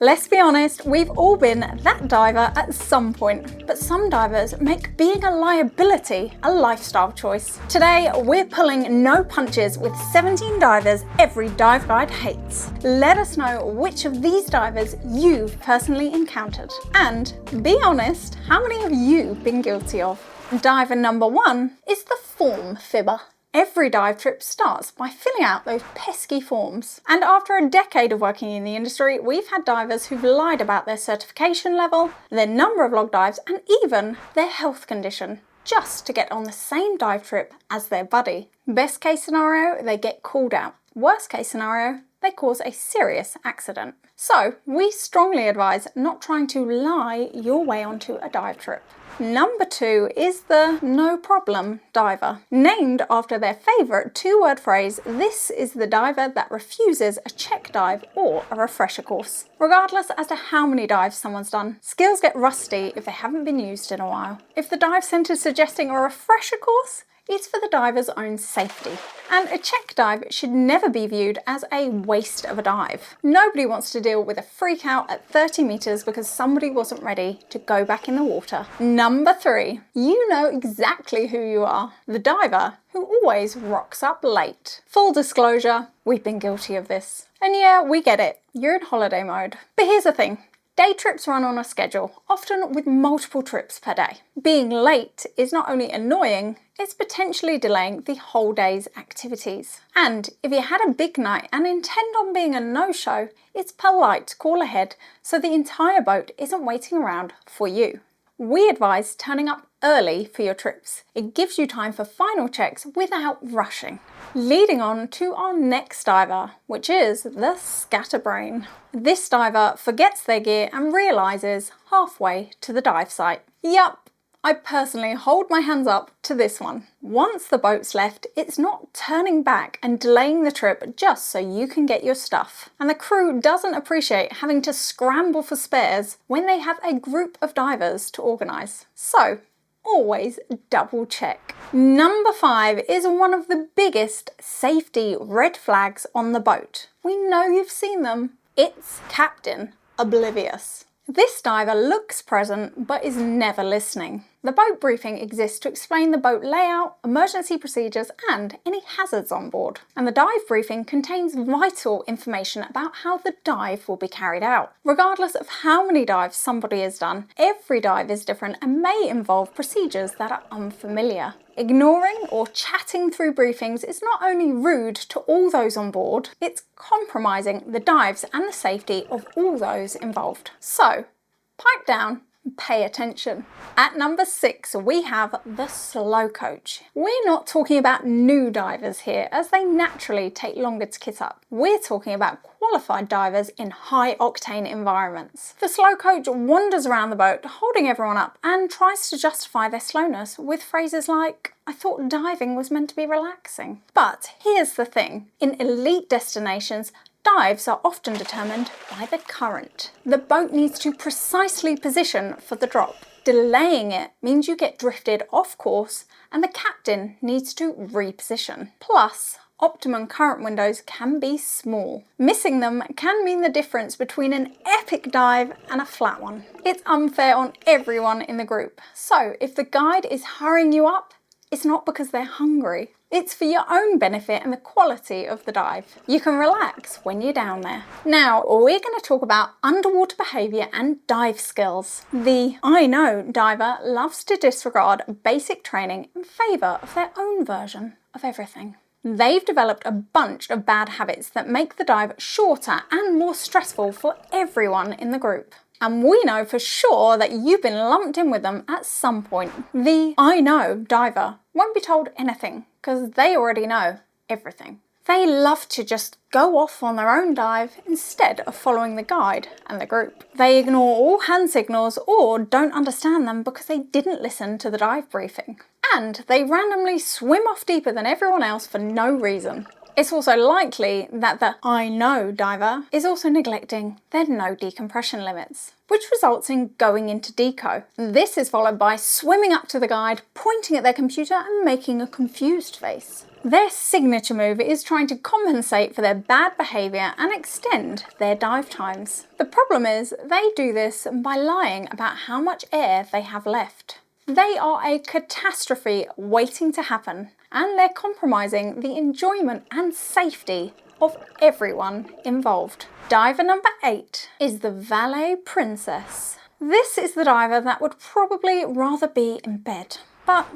Let's be honest, we've all been that diver at some point, but some divers make being a liability a lifestyle choice. Today, we're pulling no punches with 17 divers every dive guide hates. Let us know which of these divers you've personally encountered. And be honest, how many have you been guilty of? Diver number 1 is the form fibber. Every dive trip starts by filling out those pesky forms. And after a decade of working in the industry, we've had divers who've lied about their certification level, their number of log dives, and even their health condition, just to get on the same dive trip as their buddy. Best case scenario, they get called out. Worst case scenario, they cause a serious accident. So we strongly advise not trying to lie your way onto a dive trip. Number 2 is the no problem diver. Named after their favourite 2-word phrase, this is the diver that refuses a check dive or a refresher course. Regardless as to how many dives someone's done, skills get rusty if they haven't been used in a while. If the dive centre's suggesting a refresher course, it's for the diver's own safety. And a check dive should never be viewed as a waste of a dive. Nobody wants to deal with a freak out at 30 metres because somebody wasn't ready to go back in the water. Number 3, you know exactly who you are. The diver who always rocks up late. Full disclosure, we've been guilty of this. And yeah, we get it, you're in holiday mode. But here's the thing. Day trips run on a schedule, often with multiple trips per day. Being late is not only annoying, it's potentially delaying the whole day's activities. And if you had a big night and intend on being a no-show, it's polite to call ahead so the entire boat isn't waiting around for you. We advise turning up early for your trips. It gives you time for final checks without rushing. Leading on to our next diver, which is the Scatterbrain. This diver forgets their gear and realises halfway to the dive site. Yup, I personally hold my hands up to this one. Once the boat's left, it's not turning back and delaying the trip just so you can get your stuff. And the crew doesn't appreciate having to scramble for spares when they have a group of divers to organise. So, always double check. Number 5 is one of the biggest safety red flags on the boat. We know you've seen them. It's Captain Oblivious. This diver looks present but is never listening. The boat briefing exists to explain the boat layout, emergency procedures and any hazards on board. And the dive briefing contains vital information about how the dive will be carried out. Regardless of how many dives somebody has done, every dive is different and may involve procedures that are unfamiliar. Ignoring or chatting through briefings is not only rude to all those on board, it's compromising the dives and the safety of all those involved. So, pipe down and pay attention. At number 6, we have the slow coach. We're not talking about new divers here, as they naturally take longer to kit up. We're talking about qualified divers in high-octane environments. The slow coach wanders around the boat, holding everyone up, and tries to justify their slowness with phrases like, "I thought diving was meant to be relaxing." But here's the thing. In elite destinations, dives are often determined by the current. The boat needs to precisely position for the drop. Delaying it means you get drifted off course and the captain needs to reposition. Plus, optimum current windows can be small. Missing them can mean the difference between an epic dive and a flat one. It's unfair on everyone in the group. So if the guide is hurrying you up, it's not because they're hungry. It's for your own benefit and the quality of the dive. You can relax when you're down there. Now, we're going to talk about underwater behaviour and dive skills. The I know diver loves to disregard basic training in favour of their own version of everything. They've developed a bunch of bad habits that make the dive shorter and more stressful for everyone in the group. And we know for sure that you've been lumped in with them at some point. The I know diver won't be told anything because they already know everything. They love to just go off on their own dive instead of following the guide and the group. They ignore all hand signals or don't understand them because they didn't listen to the dive briefing. And they randomly swim off deeper than everyone else for no reason. It's also likely that the I know diver is also neglecting their no decompression limits, which results in going into deco. This is followed by swimming up to the guide, pointing at their computer and making a confused face. Their signature move is trying to compensate for their bad behaviour and extend their dive times. The problem is they do this by lying about how much air they have left. They are a catastrophe waiting to happen, and they're compromising the enjoyment and safety of everyone involved. Diver number 8 is the Valet Princess. This is the diver that would probably rather be in bed, but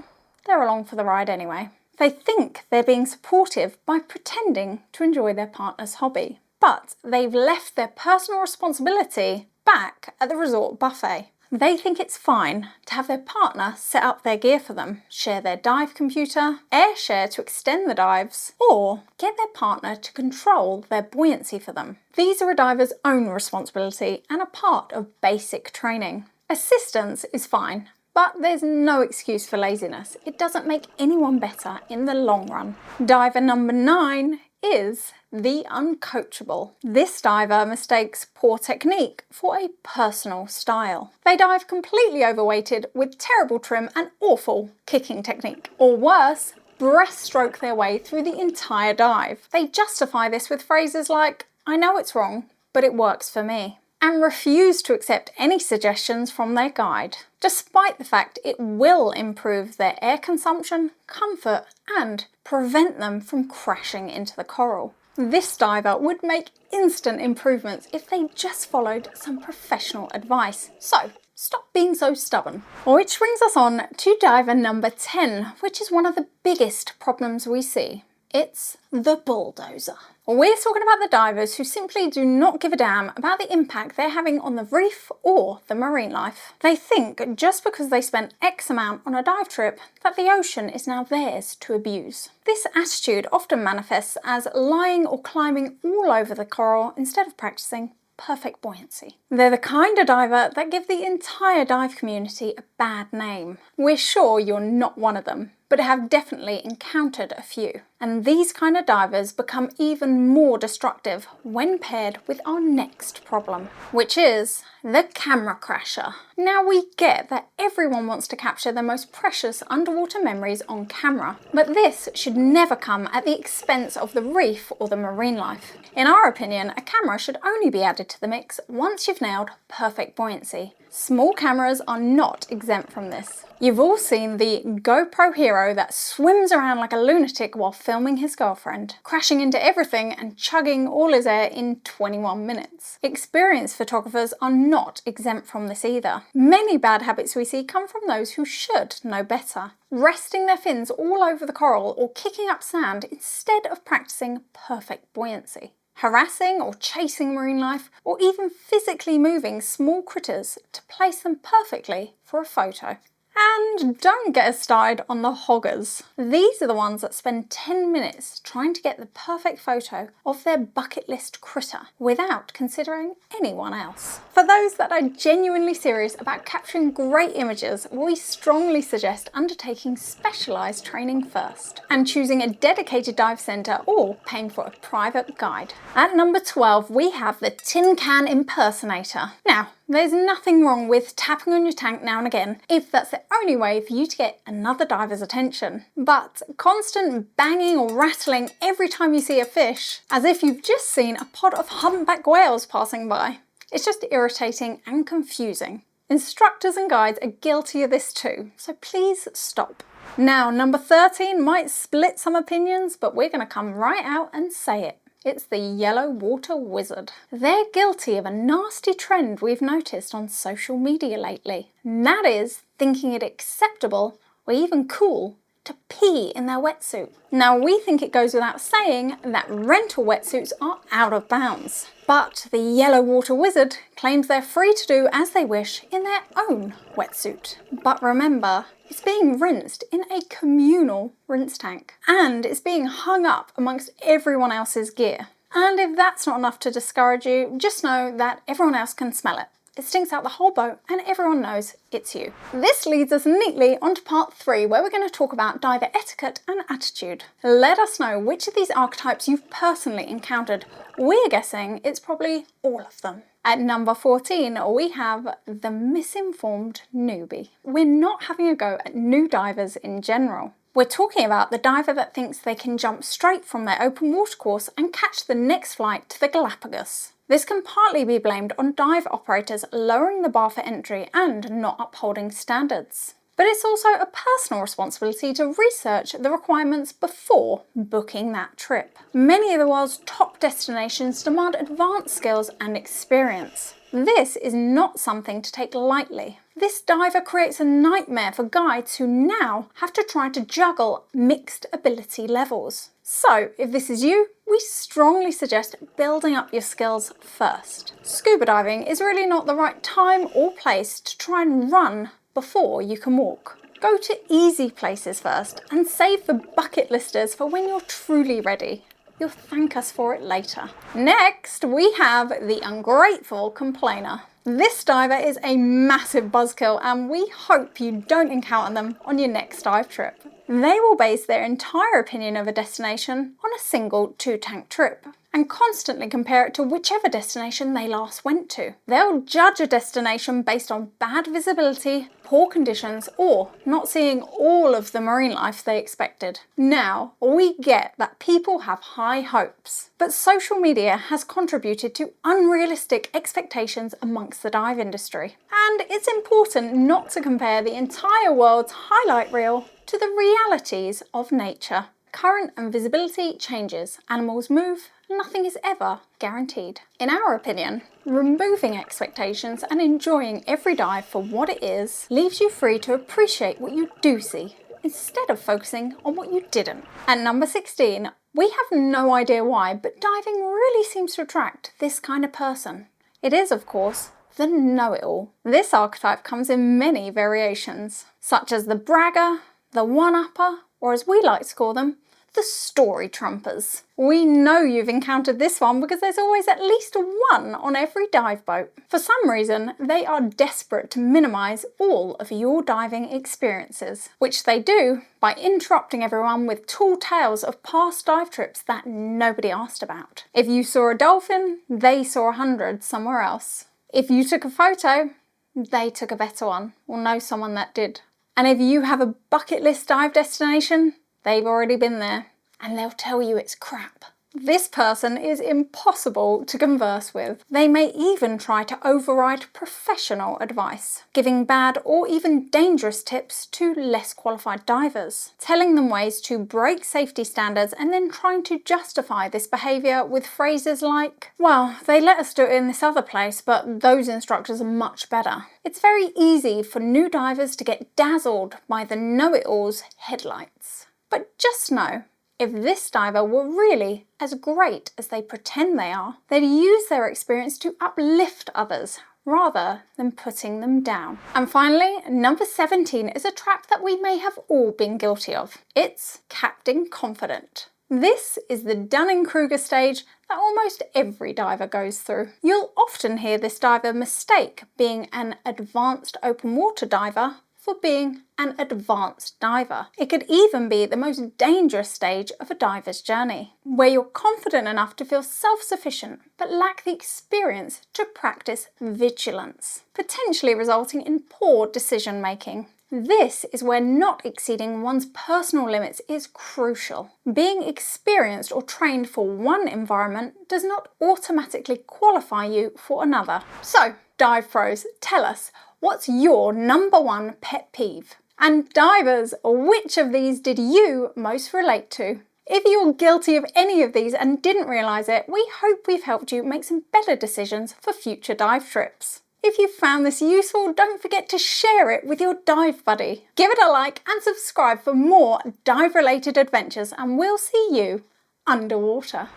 they're along for the ride anyway. They think they're being supportive by pretending to enjoy their partner's hobby, but they've left their personal responsibility back at the resort buffet. They think it's fine to have their partner set up their gear for them, share their dive computer, air share to extend the dives, or get their partner to control their buoyancy for them. These are a diver's own responsibility and a part of basic training. Assistance is fine, but there's no excuse for laziness. It doesn't make anyone better in the long run. Diver number 9 is the Uncoachable. This diver mistakes poor technique for a personal style. They dive completely overweighted with terrible trim and awful kicking technique. Or worse, breaststroke their way through the entire dive. They justify this with phrases like, "I know it's wrong, but it works for me," and refuse to accept any suggestions from their guide, despite the fact it will improve their air consumption, comfort, and prevent them from crashing into the coral. This diver would make instant improvements if they just followed some professional advice. So, stop being so stubborn. Which brings us on to diver number 10, which is one of the biggest problems we see. It's the Bulldozer. We're talking about the divers who simply do not give a damn about the impact they're having on the reef or the marine life. They think just because they spent X amount on a dive trip that the ocean is now theirs to abuse. This attitude often manifests as lying or climbing all over the coral instead of practicing perfect buoyancy. They're the kind of diver that give the entire dive community a bad name. We're sure you're not one of them, but have definitely encountered a few. And these kind of divers become even more destructive when paired with our next problem, which is the camera crasher. Now we get that everyone wants to capture their most precious underwater memories on camera, but this should never come at the expense of the reef or the marine life. In our opinion, a camera should only be added to the mix once you've nailed perfect buoyancy. Small cameras are not exempt from this. You've all seen the GoPro hero that swims around like a lunatic while filming his girlfriend, crashing into everything and chugging all his air in 21 minutes. Experienced photographers are not exempt from this either. Many bad habits we see come from those who should know better, resting their fins all over the coral or kicking up sand instead of practicing perfect buoyancy. Harassing or chasing marine life, or even physically moving small critters to place them perfectly for a photo. And don't get us started on the hoggers. These are the ones that spend 10 minutes trying to get the perfect photo of their bucket list critter without considering anyone else. For those that are genuinely serious about capturing great images, we strongly suggest undertaking specialised training first and choosing a dedicated dive centre or paying for a private guide. At number 12, we have the tin can impersonator. Now, there's nothing wrong with tapping on your tank now and again if that's the only way for you to get another diver's attention. But constant banging or rattling every time you see a fish, as if you've just seen a pod of humpback whales passing by, it's just irritating and confusing. Instructors and guides are guilty of this too, so please stop. Now, number 13 might split some opinions, but we're going to come right out and say it. It's the yellow water wizard. They're guilty of a nasty trend we've noticed on social media lately. And that is thinking it acceptable or even cool to pee in their wetsuit. Now we think it goes without saying that rental wetsuits are out of bounds. But the yellow water wizard claims they're free to do as they wish in their own wetsuit. But remember, it's being rinsed in a communal rinse tank, and it's being hung up amongst everyone else's gear. And if that's not enough to discourage you, just know that everyone else can smell it. it stinks out the whole boat and everyone knows it's you. This leads us neatly onto part 3, where we're going to talk about diver etiquette and attitude. Let us know which of these archetypes you've personally encountered. We're guessing it's probably all of them. At number 14, we have the misinformed newbie. We're not having a go at new divers in general. We're talking about the diver that thinks they can jump straight from their open water course and catch the next flight to the Galapagos. This can partly be blamed on dive operators lowering the bar for entry and not upholding standards. But it's also a personal responsibility to research the requirements before booking that trip. Many of the world's top destinations demand advanced skills and experience. This is not something to take lightly. This diver creates a nightmare for guides who now have to try to juggle mixed ability levels. So, if this is you, we strongly suggest building up your skills first. Scuba diving is really not the right time or place to try and run before you can walk. Go to easy places first and save the bucket listers for when you're truly ready. You'll thank us for it later. Next, we have the ungrateful complainer. This diver is a massive buzzkill and we hope you don't encounter them on your next dive trip. They will base their entire opinion of a destination on a single 2-tank trip and constantly compare it to whichever destination they last went to. They'll judge a destination based on bad visibility, poor conditions, or not seeing all of the marine life they expected. Now, we get that people have high hopes, but social media has contributed to unrealistic expectations amongst the dive industry. And it's important not to compare the entire world's highlight reel to the realities of nature. Current and visibility changes, animals move, nothing is ever guaranteed. In our opinion, removing expectations and enjoying every dive for what it is leaves you free to appreciate what you do see, instead of focusing on what you didn't. At number 16, we have no idea why, but diving really seems to attract this kind of person. It is, of course, the know-it-all. This archetype comes in many variations, such as the bragger, the one-upper, or as we like to call them, the story trumpers. We know you've encountered this one because there's always at least one on every dive boat. For some reason, they are desperate to minimise all of your diving experiences, which they do by interrupting everyone with tall tales of past dive trips that nobody asked about. If you saw a dolphin, they saw 100 somewhere else. If you took a photo, they took a better one, or know someone that did. And if you have a bucket list dive destination, they've already been there, and they'll tell you it's crap. This person is impossible to converse with. They may even try to override professional advice, giving bad or even dangerous tips to less qualified divers, telling them ways to break safety standards and then trying to justify this behaviour with phrases like, well, they let us do it in this other place, but those instructors are much better. It's very easy for new divers to get dazzled by the know-it-all's headlights. But just know, if this diver were really as great as they pretend they are, they'd use their experience to uplift others rather than putting them down. And finally, number 17 is a trap that we may have all been guilty of. It's Captain Confident. This is the Dunning-Kruger stage that almost every diver goes through. You'll often hear this diver mistake being an advanced open water diver for being an advanced diver. It could even be the most dangerous stage of a diver's journey, where you're confident enough to feel self-sufficient but lack the experience to practice vigilance, potentially resulting in poor decision making. This is where not exceeding one's personal limits is crucial. Being experienced or trained for one environment does not automatically qualify you for another. So, dive pros, tell us, what's your number one pet peeve? And divers, which of these did you most relate to? If you're guilty of any of these and didn't realise it, we hope we've helped you make some better decisions for future dive trips. If you found this useful, don't forget to share it with your dive buddy. Give it a like and subscribe for more dive-related adventures, and we'll see you underwater.